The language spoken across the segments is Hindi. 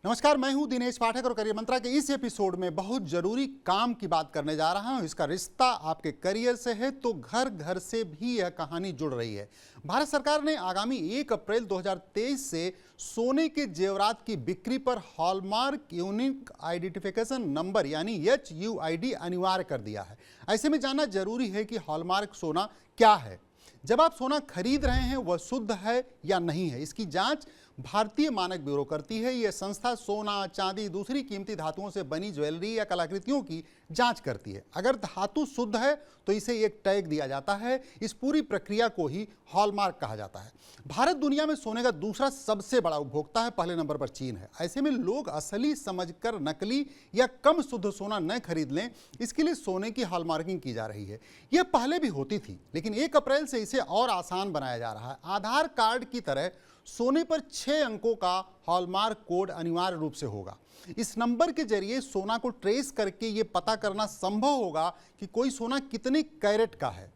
नमस्कार, मैं हूं दिनेश पाठक और करियर मंत्रा के इस एपिसोड में बहुत जरूरी काम की बात करने जा रहा हूं। इसका रिश्ता आपके करियर से है तो घर घर से भी यह कहानी जुड़ रही है। भारत सरकार ने आगामी 1 अप्रैल 2023 से सोने के जेवरात की बिक्री पर हॉलमार्क यूनिक आइडेंटिफिकेशन नंबर यानी HUID अनिवार्य कर दिया है। ऐसे में जानना जरूरी है कि हॉलमार्क सोना क्या है। जब आप सोना खरीद रहे हैं वह शुद्ध है या नहीं है, इसकी जांच भारतीय मानक ब्यूरो करती है। यह संस्था सोना, चांदी, दूसरी कीमती धातुओं से बनी ज्वेलरी या कलाकृतियों की जांच करती है। अगर धातु शुद्ध है तो इसे एक टैग दिया जाता है। इस पूरी प्रक्रिया को ही हॉलमार्क कहा जाता है। भारत दुनिया में सोने का दूसरा सबसे बड़ा उपभोक्ता है, पहले नंबर पर चीन है। ऐसे में लोग असली समझकर नकली या कम शुद्ध सोना न खरीद लें, इसके लिए सोने की हॉलमार्किंग की जा रही है। यह पहले भी होती थी, लेकिन 1 अप्रैल से इसे और आसान बनाया जा रहा है। आधार कार्ड की तरह सोने पर 6 अंकों का हॉलमार्क कोड अनिवार्य रूप से होगा। इस नंबर के जरिए सोना को ट्रेस करके ये पता करना संभव होगा कि कोई सोना कितने कैरेट का है।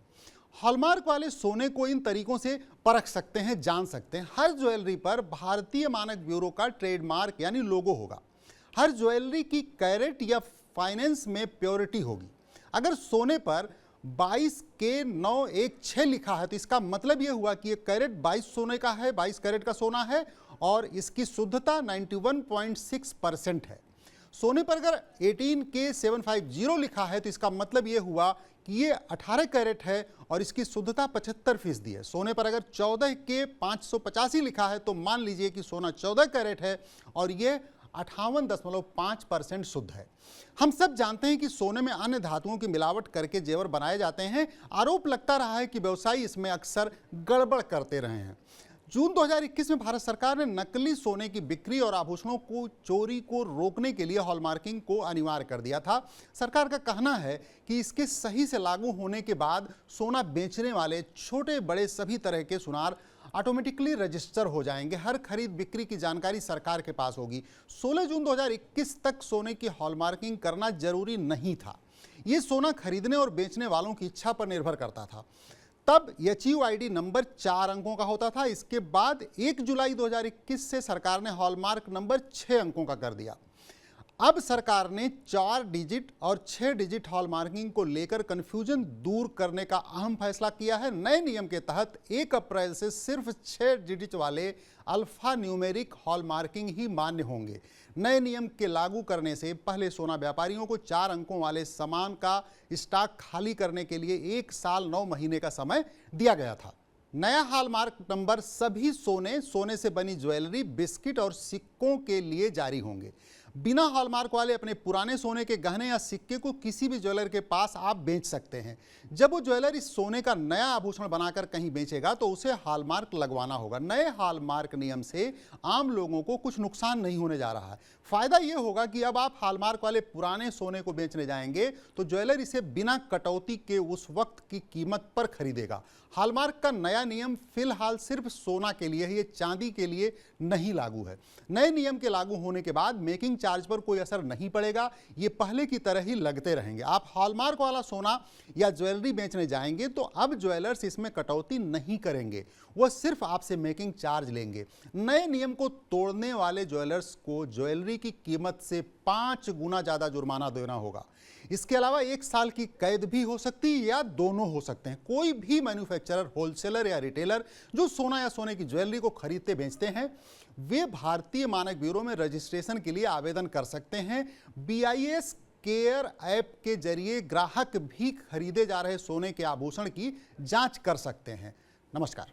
हॉलमार्क वाले सोने को इन तरीकों से परख सकते हैं, जान सकते हैं। हर ज्वेलरी पर भारतीय मानक ब्यूरो का ट्रेडमार्क यानी लोगो होगा। हर ज्वेलरी की कैरेट या फाइनेंस में प्योरिटी होगी। अगर सोने पर 22K916 लिखा है तो इसका मतलब यह हुआ कि ये कैरेट 22 सोने का है, 22 कैरेट का सोना है और इसकी शुद्धता 91.6% है। सोने पर अगर 18K750 लिखा है तो इसका मतलब यह हुआ कि ये 18 कैरेट है और इसकी शुद्धता 75% है। सोने पर अगर 14K585 लिखा है तो मान लीजिए कि सोना 14 कैरेट है और ये 58.5% शुद्ध है। हम सब जानते हैं कि सोने में अन्य धातुओं की मिलावट करके जेवर बनाए जाते हैं। आरोप लगता रहा है कि व्यवसायी इसमें अक्सर गड़बड़ करते रहे हैं। जून 2021 में भारत सरकार ने नकली सोने की बिक्री और आभूषणों को चोरी को रोकने के लिए हॉलमार्किंग को अनिवार्य कर दिया था। सरकार का कहना है कि इसके सही से लागू होने के बाद सोना बेचने वाले छोटे बड़े सभी तरह के सुनार ऑटोमेटिकली रजिस्टर हो जाएंगे। हर खरीद बिक्री की जानकारी सरकार के पास होगी। 16 जून 2021 तक सोने की हॉलमार्किंग करना जरूरी नहीं था। ये सोना खरीदने और बेचने वालों की इच्छा पर निर्भर करता था। तब HUID नंबर 4 अंकों का होता था। इसके बाद 1 जुलाई 2021 से सरकार ने हॉलमार्क नंबर 6 अंकों का कर दिया। अब सरकार ने 4 डिजिट और 6 डिजिट हॉलमार्किंग को लेकर कंफ्यूजन दूर करने का अहम फैसला किया है। नए नियम के तहत 1 अप्रैल से सिर्फ 6 डिजिट वाले अल्फा न्यूमेरिक हॉलमार्किंग ही मान्य होंगे। नए नियम के लागू करने से पहले सोना व्यापारियों को 4 अंकों वाले सामान का स्टॉक खाली करने के लिए 1 साल 9 महीने का समय दिया गया था। नया हॉलमार्क नंबर सभी सोने से बनी ज्वेलरी, बिस्किट और सिक्कों के लिए जारी होंगे। बिना हॉलमार्क वाले अपने पुराने सोने के गहने या सिक्के को किसी भी ज्वेलर के पास आप बेच सकते हैं। जब वो ज्वेलर इस सोने का नया आभूषण बनाकर कहीं बेचेगा तो उसे हॉलमार्क लगवाना होगा। नए हॉलमार्क नियम से आम लोगों को कुछ नुकसान नहीं होने जा रहा है। फायदा ये होगा कि अब आप हॉलमार्क वाले पुराने सोने को बेचने जाएंगे तो ज्वेलर इसे बिना कटौती के उस वक्त की कीमत पर खरीदेगा। हॉलमार्क का नया नियम फिलहाल सिर्फ सोना के लिए है, ये चांदी के लिए नहीं लागू है। नए नियम के लागू होने के बाद मेकिंग चार्ज पर कोई असर नहीं पड़ेगा, ये पहले की तरह ही लगते रहेंगे। आप हॉलमार्क वाला सोना या ज्वेलरी बेचने जाएंगे तो अब ज्वेलर्स इसमें कटौती नहीं करेंगे, वह सिर्फ आपसे मेकिंग चार्ज लेंगे। नए नियम को तोड़ने वाले ज्वेलर्स को ज्वेलरी की कीमत से 5 गुना ज्यादा जुर्माना देना होगा। इसके अलावा 1 साल की कैद भी हो सकती है या दोनों हो सकते हैं। कोई भी मैन्युफैक्चरर, होलसेलर या रिटेलर जो सोना या सोने की ज्वेलरी को खरीदते बेचते हैं वे भारतीय मानक ब्यूरो में रजिस्ट्रेशन के लिए आवेदन कर सकते हैं। BIS केयर ऐप के जरिए ग्राहक भी खरीदे जा रहे सोने के आभूषण की जांच कर सकते हैं। नमस्कार।